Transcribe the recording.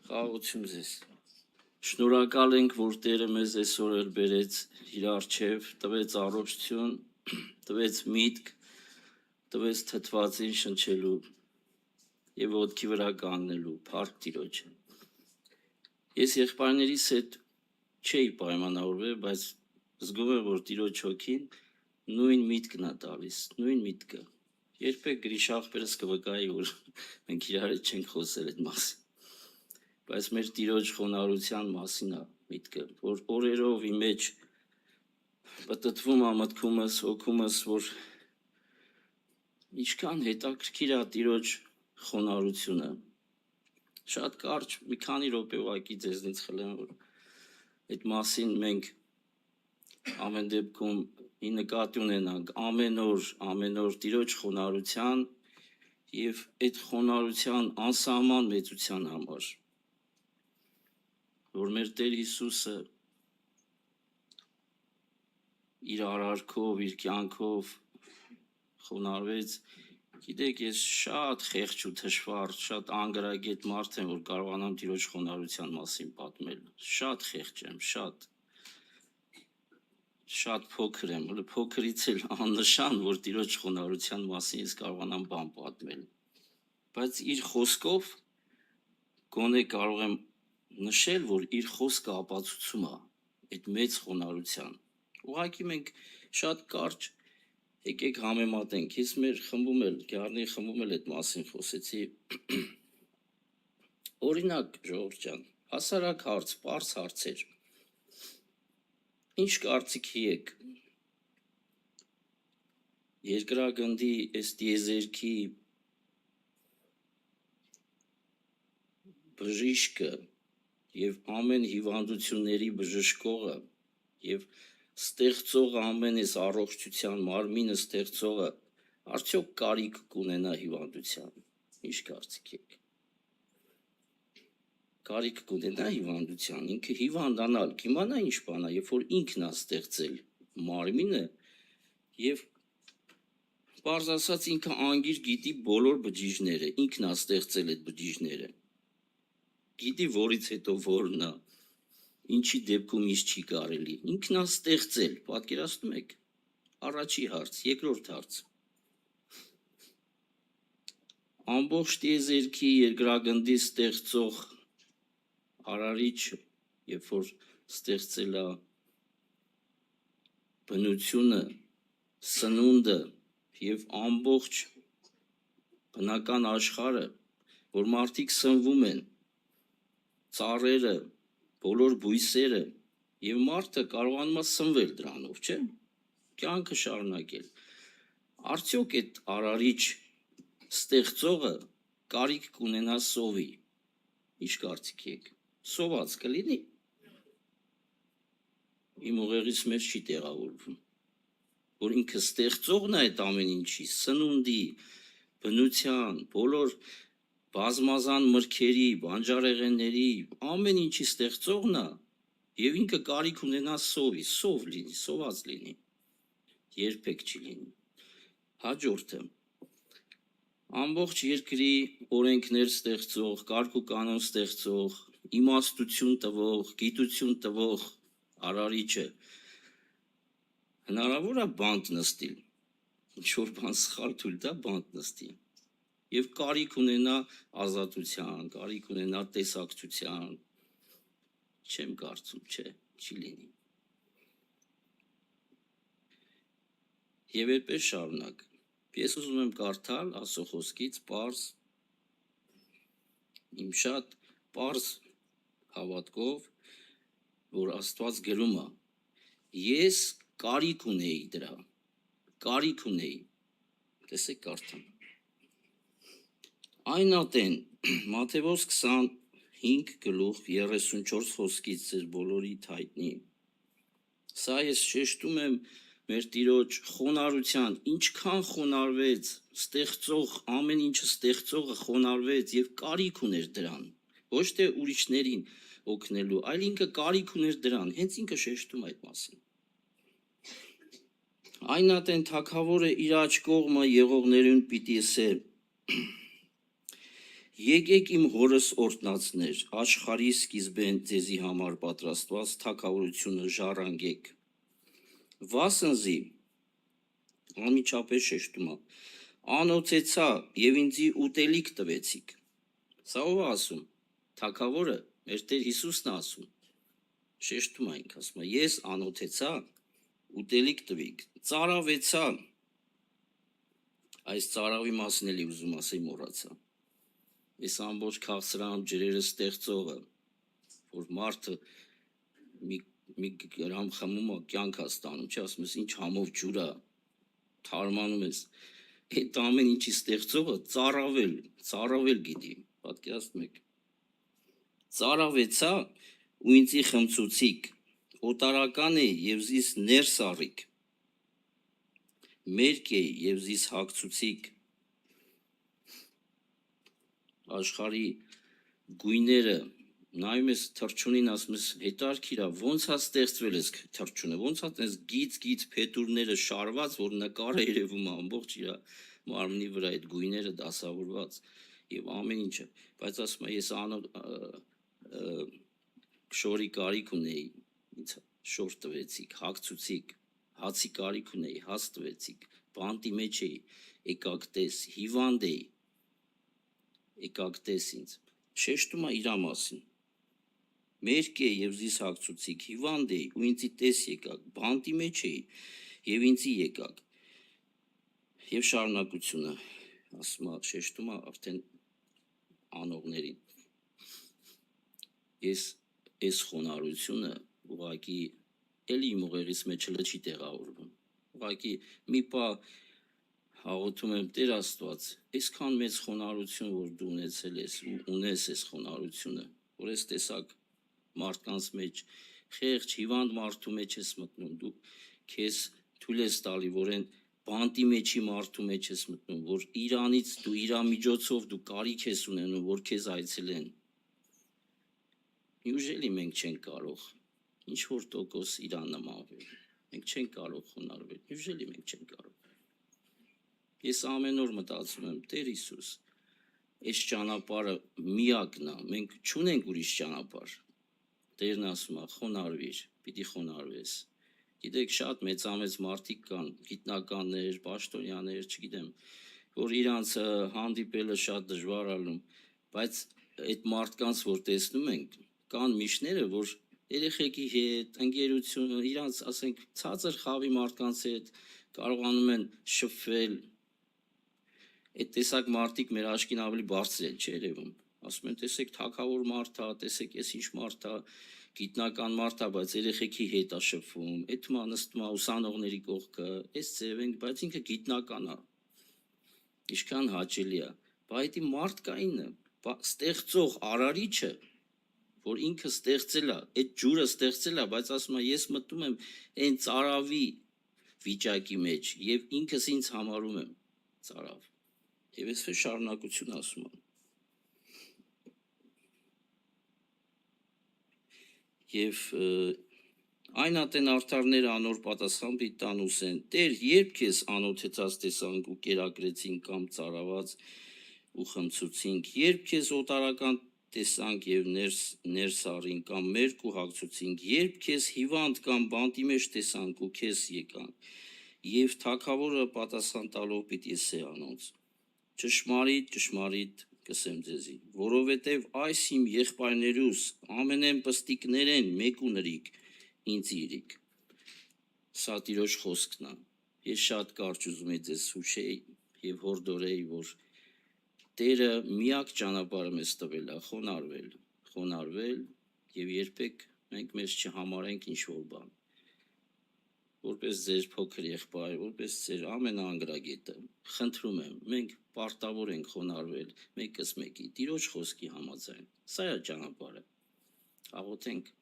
Խաղաղություն ձեզ։ Շնորհակալ ենք, որ Տերը մեզ այսօր էլ բերեց իր առջև, տվեց առողջություն, տվեց միտք, տվեց թթվածին շնչելու եւ ոտքի վրա կանգնելու, փառք Տիրոջը։ Ես եղբայրներիս հետ չէի պայմանավորվել, բայց զգում եմ, որ Տիրոջ հոգին նույն միտքն է տալիս, նույն միտքը։ Երբեք Գրիշախպերս կվկայի, որ մենք իրար հետ չենք խոսել այդ մասին։ Բայց մեր Տիրոջ խոնարհության մասին է միտքը, որ օրերով իմ մեջ պատտվում է մտքումս, հոգումս, որ ինչքան հետաքրքիր է Տիրոջ խոնարհությունը։ Շատ կարճ մի քանի րոպե ուղղակի ձեզնից խլեմ, որ այդ մասին մենք ամեն դեպքում ի նկատի ունենանք ամեն օր Տիրոջ խոնարհության եւ այդ խոնարհության անսահման մեծության համար, որ մեր Տեր Հիսուսը իր արարքով, իր կյանքով խոնարհվեց։ Գիտեք, ես շատ խեղճ ու թշվառ, շատ անգրագետ մարդ եմ, որ կարողանամ Տիրոջ խոնարհության մասին պատմել։ Շատ խեղճ եմ, շատ փոքր եմ, փոքրից էլ աննշան, որ Տիրոջ խոնարհության մասին ես կարողանամ բան պատմել։ Բայց իր խոսքով գոնե կարող եմ նշել, որ իր խոսքը ապացուցում է այդ մեծ խոնարհության։ Ուղղակի մենք շատ կարճ եկեք համեմատենք։ Ես մեր խմբում էլ, Գառնի խմբում էլ այդ մասին խոսեցի։ Օրինակ, ժողովուրդ ջան, հասարակ հարց, պարզ հարցեր։ Ինչ կարծիքի եք երկրագնդի այս տիեզերքի բժիշկը եւ ամեն հիվանդությունների բժշկողը եւ ստեղծողը ամեն այս առողջության մարմինը ստեղծողը արդյոք կարիք կունենա հիվանդության։ Ինչ կարծիք եք։ Կարիք կունենա հիվանդության, ինքը հիվանդանալ, կիմանա ինչ բան է, երբ որ ինքն է ստեղծել մարմինը եւ պարզ ասած ինքը անգիր գիտի բոլոր բջիջները, ինքն է ստեղծել այդ բջիջները։ Գիտի որից հետո որն է, ինչի դեպքում ինչ չի կարելի, ինքն է ստեղծել, պատկերացնում եք։ Առաջի հարց, երկրորդ հարց։ Ամբողջ տիեզերքի երկրագնդի ստեղծող արարիչը, երբ որ ստեղծել է բնությունը, սնունդը եւ ամբողջ բնական աշխարհը, որ մարդիկ սնվում են, ծառերը, բոլոր բույսերը եւ մարդը կարողանում է սնվել դրանով, չէ՞։ Կյանքը շարունակել։ Արդյոք այդ արարիչ ստեղծողը կարիք կունենա սովի։ Ինչ կարծիք եք։ Սոված կլինի։ Իմ ուղեղից մեջ չի տեղավորվում, որ ինքը ստեղծողն է այդ ամեն ինչի, սնունդի, բնության, բոլոր բազմազան մրգերի, բանջարեղենների, ամեն ինչի ստեղծողն է եւ ինքը կարիք ունենա սովի, սով լինի, սոված լինի։ Երբեք չի լինի։ Հաջորդը ամբողջ երկրի օրենքներ ստեղծող, կարգ ու կանոն ստեղծող, իմաստություն տվող, գիտություն տվող արարիչը հնարավոր է բանտ նստի, ինչ որ բան սխալ թույլ տա բանտ նստի եւ կարիք ունենա ազատության, կարիք ունենա տեսակցության։ Չեմ կարծում, չէ, չի լինի։ Եվ այդպես շարունակ։ Ես ուզում եմ կարդալ Աստծո խոսքից պարզ, իմ շատ պարզ հավատքով, որ Աստված գրում է. ես կարիք ունեի դրա, կարիք ունեի։ Տեսեք կարդամ։ Այն ատեն Մատթեոս 25 գլուխ 34 խոսքից ձեր բոլորի հայտնի։ Սա ես շեշտում եմ մեր Տիրոջ խոնարհության, ինչքան խոնարհվեց, ստեղծող, ամեն ինչը ստեղծողը խոնարհվեց եւ կարիք ուներ դրան, ոչ թե ուրիշներին օգնելու, այլ ինքը կարիք ուներ դրան, հենց ինքը շեշտում այդ մասին։ Այն ատեն թագավորը իր աջ կողմը եղողներուն պիտի ասե. Եկեք իմ հորս օրտնացներ, աշխարհի սկիզբեն ձեզի համար պատրաստված թագավորությունը ժառանգեք։ Վասնզի անմիջապես շեշտում է, անոցեցա եւ ինձի ուտելիք տվեցիք։ Սա ով է ասում, թագավորը, մեր Տեր Հիսուսն է ասում, շեշտում է ինքը, ասում է, ես անոցեցա, ուտելիք տվիք, ծարավեցա, այս ծարավի մասն էլի ուզում ասեի մոռացա, այս ամբողջ քաղցրահամ ջրերը ստեղծողը, որ մարդը մի գրամ խմում է կյանք է ստանում, չի ասում ես ինչ համով ջուր է, թարմանում ես, այդ ամեն ինչի ստեղծողը ծարավել գիտի, պատկերացնում եք, ծարավեցա ու ինձի խմցուցիք, օտարական է եւ զիս ներս առիք, մերկ է եւ զիս հագցուցիք, աշխարհի գույները նայում ես թռչունին ասում ես հետարքիր է ոնց է ստեղծվել այս թռչունը ոնց է այս գից փետուրները շարված որ նկարը երևում է ամբողջ իր մարմնի վրա այդ գույները դասավորված եւ ամեն ինչը բայց ասում եմ ես շորի կարիք ունեի ինձ շոր տվեցիք հագցուցիք հացի կարիք ունեի հաց տվեցիք բանտի մեջ էի եկակ տես հիվանդ էի եկակ տես ինձ, շեշտում է իր մասին, մերկ է և զիս հագցուցիք, հիվանդ էի ու ինձի տես եկակ, բանտի մեջ էի և ինձի եկակ, և շարունակությունը, ասում է, շեշտում է արդեն անողներին, ես այս խոնարհությունը ուղղակի էլի իմ ուղեղիս մեջ չի տեղավորվում, ուղղակի մի պահ հաղորդում եմ Տեր Աստված, այսքան մեծ խոնարհություն, որ դու ունեցել ես ու ունես այս խոնարհությունը, որ այս տեսակ մարդկանց մեջ, խեղճ, հիվանդ մարդու մեջ ես մտնում, դու քեզ թույլ ես տալի, որ այն բանտի մեջի մարդու մեջ ես մտնում, որ իրանից դու իրա միջոցով դու կարիք ես ունենում, որ քեզ այցելեն։ Ուժելի մենք չենք կարող, ինչ որ տոկոս իրան նմանվել, մենք չենք կարող խոնարհվել, ուժելի մենք չենք կարող։ Ես ամեն օր մտածում եմ, Տեր Հիսուս, այս ճանապարհը միակն է, մենք չունենք ուրիշ ճանապարհ։ Տերն ասում է, խոնարհվիր, պիտի խոնարհվես։ Գիտեք, շատ մեծամեծ մարդիկ կան, գիտնականներ, պաշտոնյաներ, չգիտեմ, որ իրանց հանդիպելը շատ դժվար ալնում, բայց այդ մարդկանց, որ տեսնում ենք, կան միշները, որ երեխեքի հետ, ընկերությունը, իրանց, ասենք, ցածր խավի մարդկանց հետ կարողանում են շփվել։ Այդ տեսակ մարդիկ մեր աչքին ավելի բարձր են չերևում, ասում են տեսեք թագավոր մարդ է, տեսեք ես ինչ մարդ է, գիտնական մարդ է, բայց երեխեքի հետ է շփվում, այդ թվում նստում է ուսանողների կողքը, այս ձև ենք, բայց ինքը գիտնական է, ինչքան հաճելի է, բայց այդ մարդկայինը, ստեղծող արարիչը, որ ինքը ստեղծել է, այդ ջուրը ստեղծել է, բայց ասում է ես մտնում եմ այն ծարավի վիճակի մեջ եւ ինքս ինձ համարում եմ ծարավ։ Եվ այս շարունակություն ասում եմ։ Եվ այն ատեն արդարները անոր պատասխան պիտի տան ուսեն. Տեր, երբ քեզ անօթեցած տեսանք ու կերակրեցինք կամ ծարաված ու խմցուցինք, երբ քեզ օտարական տեսանք եւ ներս առինք կամ մերկ ու հագցուցինք, երբ քեզ հիվանդ կամ բանտի մեջ տեսանք ու քեզ եկանք, եւ թագավորը պատասխան տալով պիտի ասե անոնց. Ճշմարիտ կսեմ ձեզի, որովհետև այս իմ եղբայրներուս ամենեն պստիկներեն մեկ ու նրիկ ինձ իրիկ։ Սա Տիրոջ խոսքն է։ Ես շատ կարճ ուզում եմ ձեզ հուշեի եւ հորդորեի, որ Տերը միակ ճանապարհը մեզ տվել է խոնարհվել եւ երբեք մենք մեզ չհամարենք ինչ որ բան։ Որպես ձեր փոքր եղբայր, որպես ձեր ամենաանգրագետը, խնդրում եմ, մենք պարտավոր ենք խոնարհվել մեկս մեկի, Տիրոջ խոսքի համաձայն, սա է ճանապարհը, աղոթենք,